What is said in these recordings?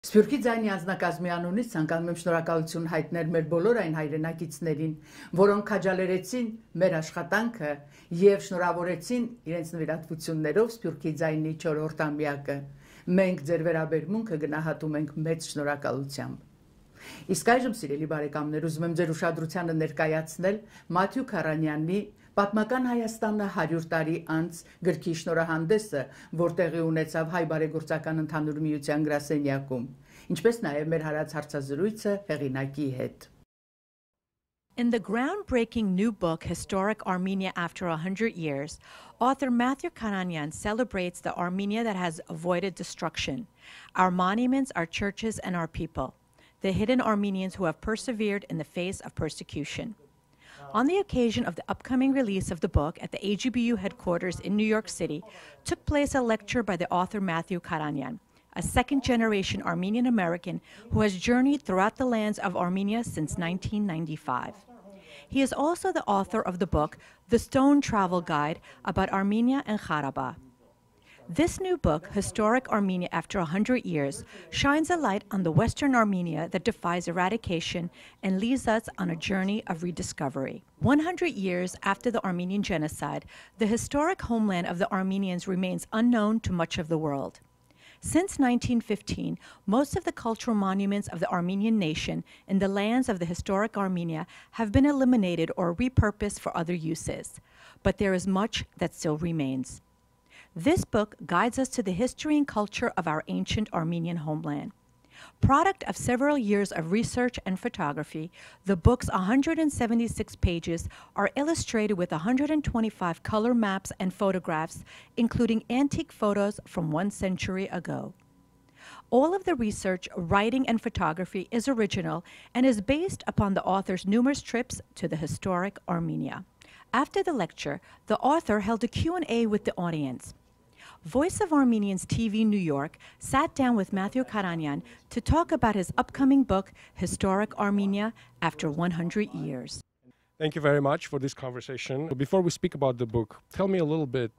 Սփյուռքի ձայնի անձնակազմի անունից ցանկանում եմ շնորհակալություն հայտնել մեր բոլոր այն հայրենակիցներին, որոնք քաջալերեցին մեր աշխատանքը եւ շնորհավորեցին իրենց նվիրատվություններով Սփյուռքի ձայնի 4-րդ ամյակը։ Մենք ձեր վերաբերմունքը գնահատում ենք մեծ շնորհակալությամբ։ Իսկ այժմ, սիրելի բարեկամներ, ուզում եմ ձեր ուշադրությանը ներկայացնել Մաթյու Կարանյանի Պատմական Հայաստանը 100 տարի անց գրքի շնորհանդեսը, որ տեղի ունեցավ Հայ բարեգործական ընդհանուր միության գրասենյակում, ինչպես նաև մեր հարաց հարցազրույցը հեղինակի հետ։ In the groundbreaking new book, Historic Armenia After 100 Years, author Matthew Karanian celebrates the Armenia that has avoided destruction, our monuments, our churches, and our people, the hidden Armenians who have persevered in the face of persecution. On the occasion of the upcoming release of the book at the AGBU headquarters in New York City, took place a lecture by the author Matthew Karanian, a second-generation Armenian American who has journeyed throughout the lands of Armenia since 1995. He is also the author of the book, The Stone Travel Guide, about Armenia and Karabakh. This new book, Historic Armenia After 100 Years, shines a light on the Western Armenia that defies eradication and leads us on a journey of rediscovery. 100 years after the Armenian genocide, the historic homeland of the Armenians remains unknown to much of the world. Since 1915, most of the cultural monuments of the Armenian nation in the lands of the historic Armenia have been eliminated or repurposed for other uses, but there is much that still remains. This book guides us to the history and culture of our ancient Armenian homeland. Product of several years of research and photography, the book's 176 pages are illustrated with 125 color maps and photographs, including antique photos from 1 century ago. All of the research, writing, and photography is original and is based upon the author's numerous trips to the historic Armenia. After the lecture, the author held a Q&A with the audience. Voice of Armenians TV New York sat down with Matthew Karanian to talk about his upcoming book, Historic Armenia After 100 Years. Thank you very much for this conversation. Before we speak about the book, tell me a little bit,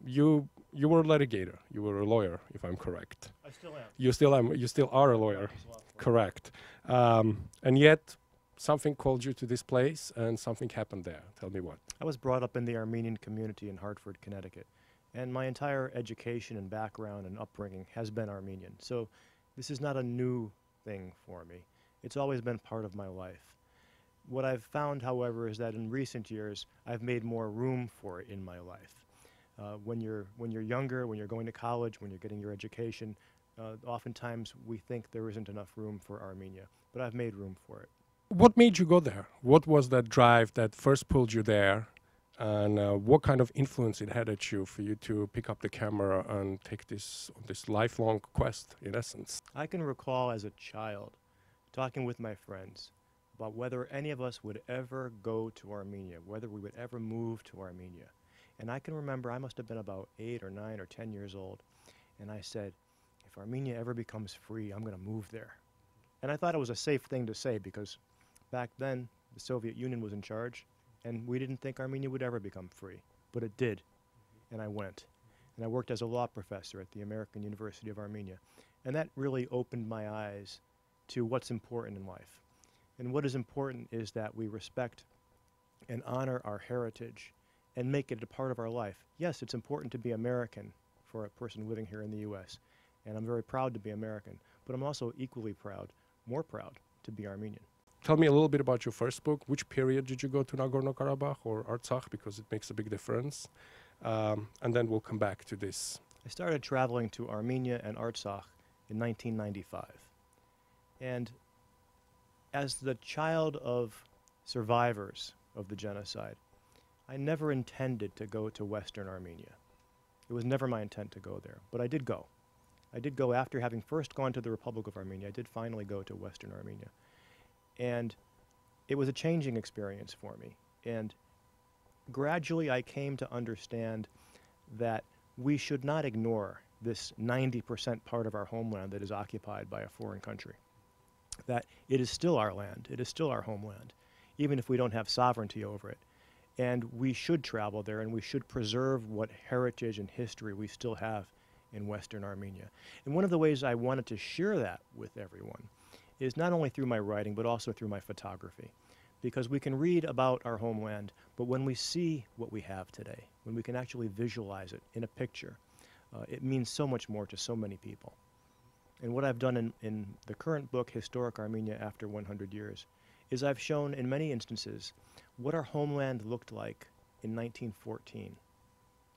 you were a litigator, you were a lawyer, if I'm correct. I still am. You still are a lawyer, correct. And yet, something called you to this place and something happened there. Tell me what. I was brought up in the Armenian community in Hartford, Connecticut. And my entire education and background and upbringing has been Armenian. So this is not a new thing for me. It's always been part of my life. What I've found, however, is that in recent years, I've made more room for it in my life. When you're younger, when you're going to college, when you're getting your education, oftentimes we think there isn't enough room for Armenia. But I've made room for it. What made you go there? What was that drive that first pulled you there? And what kind of influence it had at you for you to pick up the camera and take this lifelong quest, in essence? I can recall as a child talking with my friends about whether any of us would ever go to Armenia, whether we would ever move to Armenia. And I can remember I must have been about 8 or 9 or 10 years old. And I said, if Armenia ever becomes free, I'm going to move there. And I thought it was a safe thing to say because back then the Soviet Union was in charge. And we didn't think Armenia would ever become free, but it did, and I went. And I worked as a law professor at the American University of Armenia, and that really opened my eyes to what's important in life. And what is important is that we respect and honor our heritage and make it a part of our life. Yes, it's important to be American for a person living here in the U.S., and I'm very proud to be American, but I'm also equally proud, more proud, to be Armenian. Tell me a little bit about your first book. Which period did you go to Nagorno-Karabakh or Artsakh, because it makes a big difference. And then we'll come back to this. I started traveling to Armenia and Artsakh in 1995. And as the child of survivors of the genocide, I never intended to go to Western Armenia. It was never my intent to go there, but I did go. I did go after having first gone to the Republic of Armenia. I did finally go to Western Armenia. And it was a changing experience for me. And gradually I came to understand that we should not ignore this 90% part of our homeland that is occupied by a foreign country. That it is still our land, it is still our homeland, even if we don't have sovereignty over it. And we should travel there and we should preserve what heritage and history we still have in Western Armenia. And one of the ways I wanted to share that with everyone is not only through my writing, but also through my photography. Because we can read about our homeland, but when we see what we have today, when we can actually visualize it in a picture, it means so much more to so many people. And what I've done in the current book, Historic Armenia After 100 Years, is I've shown in many instances what our homeland looked like in 1914.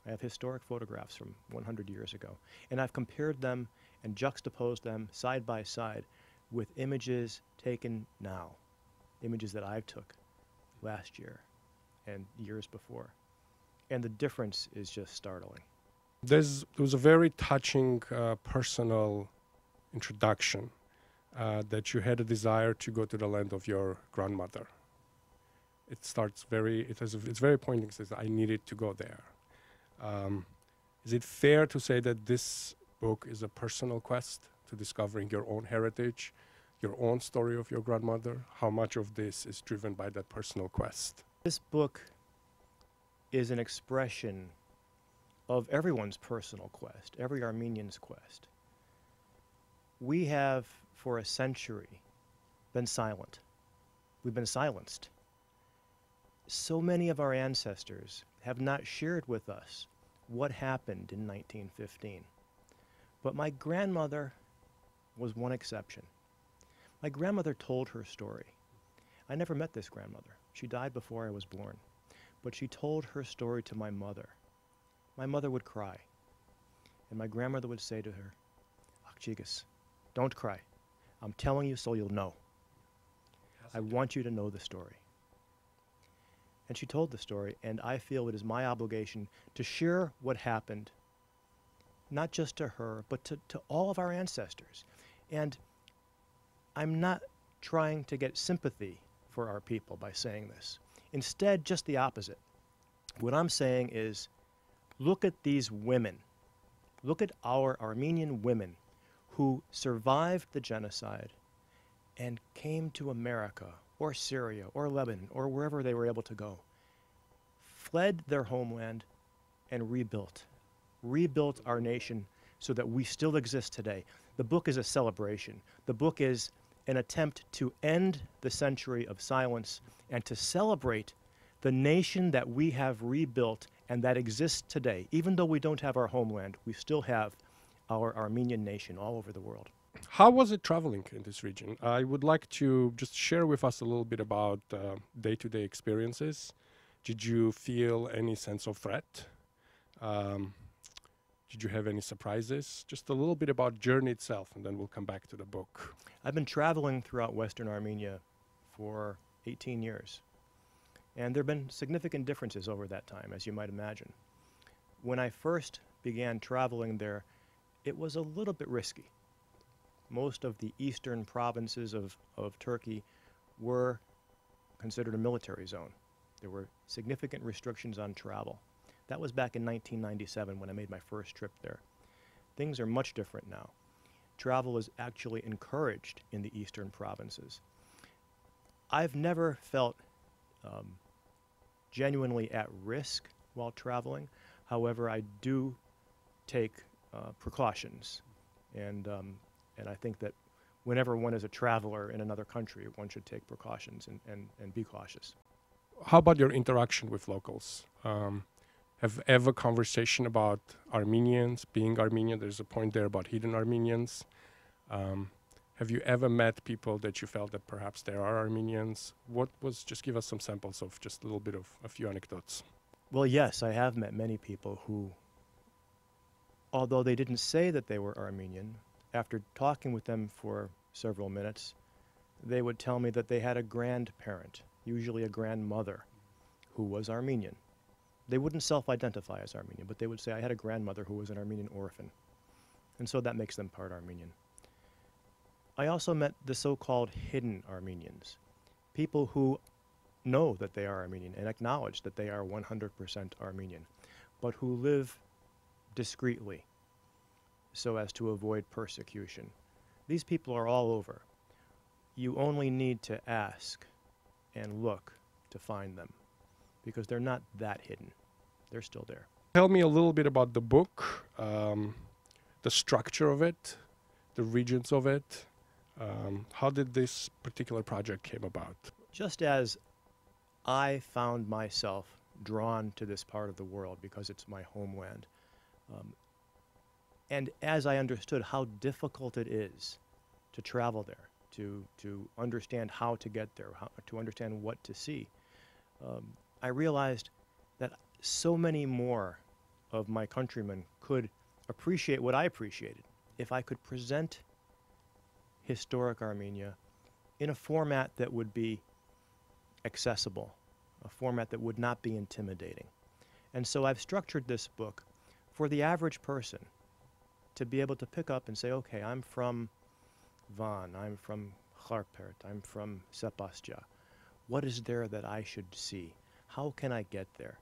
I have historic photographs from 100 years ago, and I've compared them and juxtaposed them side by side with images taken now, images that I took last year and years before. And the difference is just startling. There was a very touching personal introduction that you had a desire to go to the land of your grandmother. It's very poignant. It says, I needed to go there. Is it fair to say that this book is a personal quest to discovering your own heritage, your own story of your grandmother? How much of this is driven by that personal quest? This book is an expression of everyone's personal quest, every Armenian's quest. We have, for a century, been silent. We've been silenced. So many of our ancestors have not shared with us what happened in 1915. But my grandmother was one exception. My grandmother told her story. I never met this grandmother. She died before I was born. But she told her story to my mother. My mother would cry. And my grandmother would say to her, Akchigas, don't cry. I'm telling you so you'll know. I want you to know the story. And she told the story, and I feel it is my obligation to share what happened, not just to her, but to all of our ancestors. And I'm not trying to get sympathy for our people by saying this. Instead, just the opposite. What I'm saying is, look at these women. Look at our Armenian women who survived the genocide and came to America or Syria or Lebanon or wherever they were able to go, fled their homeland and rebuilt our nation so that we still exist today. The book is a celebration. The book is an attempt to end the century of silence and to celebrate the nation that we have rebuilt and that exists today. Even though we don't have our homeland, we still have our Armenian nation all over the world. How was it traveling in this region? I would like to just share with us a little bit about day-to-day experiences. Did you feel any sense of threat? Did you have any surprises? Just a little bit about journey itself, and then we'll come back to the book. I've been traveling throughout Western Armenia for 18 years. And there have been significant differences over that time, as you might imagine. When I first began traveling there, it was a little bit risky. Most of the eastern provinces of Turkey were considered a military zone. There were significant restrictions on travel. That was back in 1997 when I made my first trip there. Things are much different now. Travel is actually encouraged in the eastern provinces. I've never felt genuinely at risk while traveling. However, I do take precautions, and I think that whenever one is a traveler in another country, one should take precautions and be cautious. How about your interaction with locals? Have ever conversation about Armenians, being Armenian? There's a point there about hidden Armenians. Have you ever met people that you felt that perhaps there are Armenians? Just give us some samples of just a little bit of a few anecdotes. Well, yes, I have met many people who, although they didn't say that they were Armenian, after talking with them for several minutes, they would tell me that they had a grandparent, usually a grandmother, who was Armenian. They wouldn't self-identify as Armenian, but they would say, I had a grandmother who was an Armenian orphan. And so that makes them part Armenian. I also met the so-called hidden Armenians, people who know that they are Armenian and acknowledge that they are 100% Armenian, but who live discreetly so as to avoid persecution. These people are all over. You only need to ask and look to find them, because they're not that hidden. They're still there. Tell me a little bit about the book. the structure of it, the regions of it. How did this particular project came about? Just as I found myself drawn to this part of the world because it's my homeland, and as I understood how difficult it is to travel there, to understand how to get there, to understand what to see, I realized that so many more of my countrymen could appreciate what I appreciated if I could present historic Armenia in a format that would be accessible, a format that would not be intimidating. And so I've structured this book for the average person to be able to pick up and say, okay, I'm from Van, I'm from Kharpert, I'm from Sepastya. What is there that I should see? How can I get there?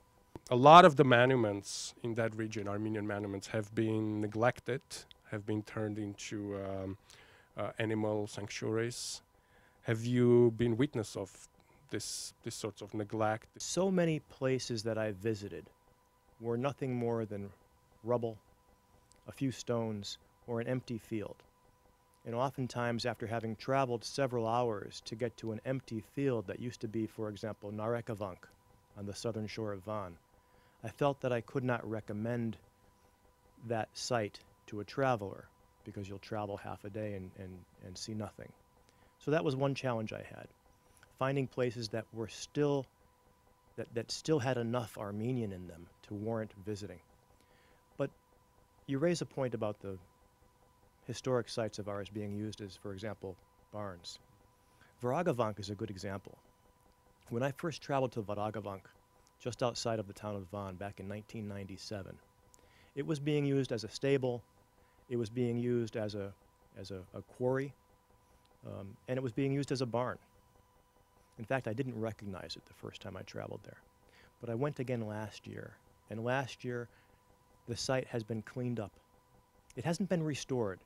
A lot of the monuments in that region, Armenian monuments, have been neglected, have been turned into animal sanctuaries. Have you been witness of this sort of neglect? So many places that I visited were nothing more than rubble, a few stones, or an empty field. And oftentimes, after having traveled several hours to get to an empty field that used to be, for example, Narekavank on the southern shore of Van, I felt that I could not recommend that site to a traveler because you'll travel half a day and see nothing. So that was one challenge I had, finding places that were still, that still had enough Armenian in them to warrant visiting. But you raise a point about the historic sites of ours being used as, for example, barns. Varagavank is a good example. When I first traveled to Varagavank, just outside of the town of Van back in 1997, it was being used as a stable, it was being used as a quarry, and it was being used as a barn. In fact, I didn't recognize it the first time I traveled there. But I went again last year, and last year the site has been cleaned up. It hasn't been restored,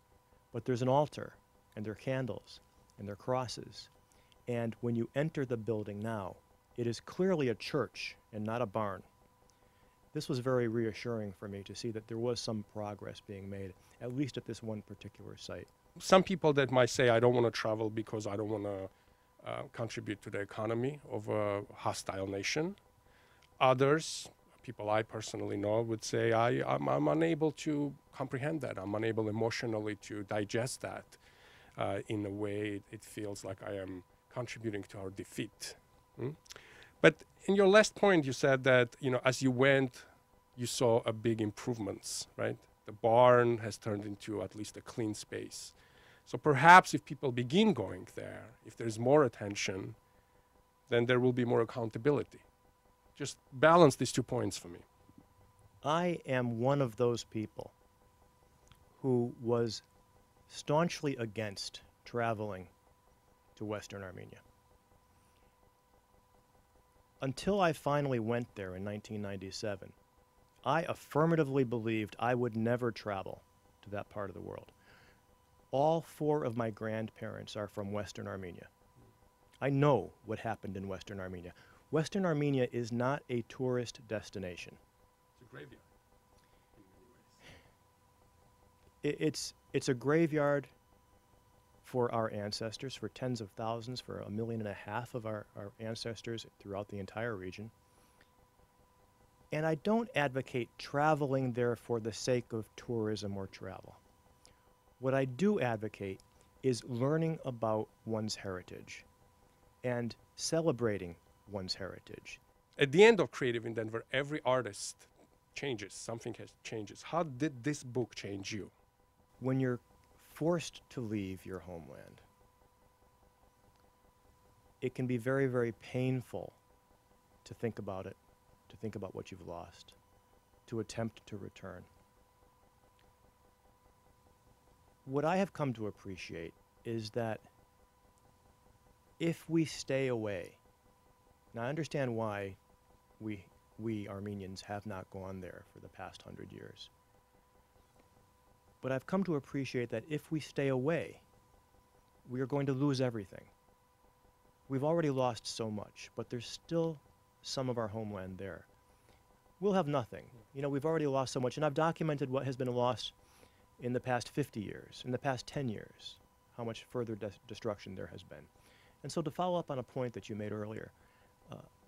but there's an altar, and there are candles, and there are crosses. And when you enter the building now, it is clearly a church and not a barn. This was very reassuring for me to see that there was some progress being made, at least at this one particular site. Some people that might say, I don't want to travel because I don't want to contribute to the economy of a hostile nation. Others, people I personally know, would say, I'm unable to comprehend that. I'm unable emotionally to digest that in a way it feels like I am contributing to our defeat. But in your last point, you said that, as you went, you saw a big improvements, right? The barn has turned into at least a clean space. So perhaps if people begin going there, if there's more attention, then there will be more accountability. Just balance these 2 points for me. I am one of those people who was staunchly against traveling to Western Armenia. Until I finally went there in 1997, I affirmatively believed I would never travel to that part of the world. All 4 of my grandparents are from Western Armenia. I know what happened in Western Armenia. Western Armenia is not a tourist destination. It's a graveyard in many ways. It's a graveyard for our ancestors, for tens of thousands, for 1.5 million of our ancestors throughout the entire region. And I don't advocate traveling there for the sake of tourism or travel. What I do advocate is learning about one's heritage and celebrating one's heritage. At the end of Creative in Denver, every artist changes, something changes. How did this book change you? When you're forced to leave your homeland, it can be very, very painful to think about it, to think about what you've lost, to attempt to return. What I have come to appreciate is that if we stay away, now I understand why we Armenians have not gone there for the past 100 years. But I've come to appreciate that if we stay away, we are going to lose everything. We've already lost so much, but there's still some of our homeland there. We'll have nothing. We've already lost so much, and I've documented what has been lost in the past 50 years, in the past 10 years, how much further destruction there has been. And so to follow up on a point that you made earlier,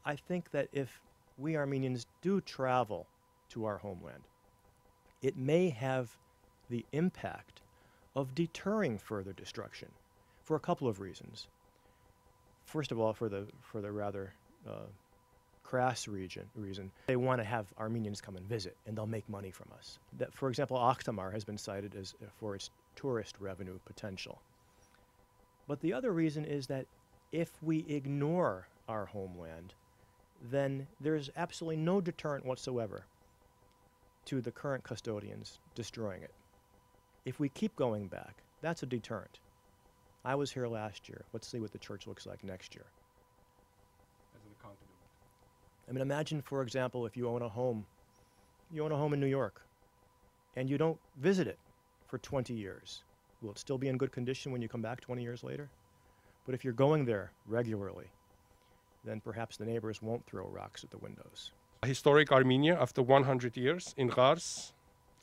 I think that if we Armenians do travel to our homeland, it may have the impact of deterring further destruction for a couple of reasons. First of all, for the rather crass reason, they want to have Armenians come and visit, and they'll make money from us. That, for example, Akhtamar has been cited as for its tourist revenue potential. But the other reason is that if we ignore our homeland, then there's absolutely no deterrent whatsoever to the current custodians destroying it. If we keep going back, that's a deterrent. I was here last year. Let's see what the church looks like next year. As an accountability. I mean, imagine, for example, if you own a home in New York, and you don't visit it for 20 years. Will it still be in good condition when you come back 20 years later? But if you're going there regularly, then perhaps the neighbors won't throw rocks at the windows. Historic Armenia after 100 years in Kars,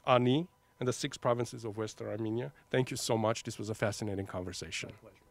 Ani, and the 6 provinces of Western Armenia. Thank you so much. This was a fascinating conversation. My pleasure.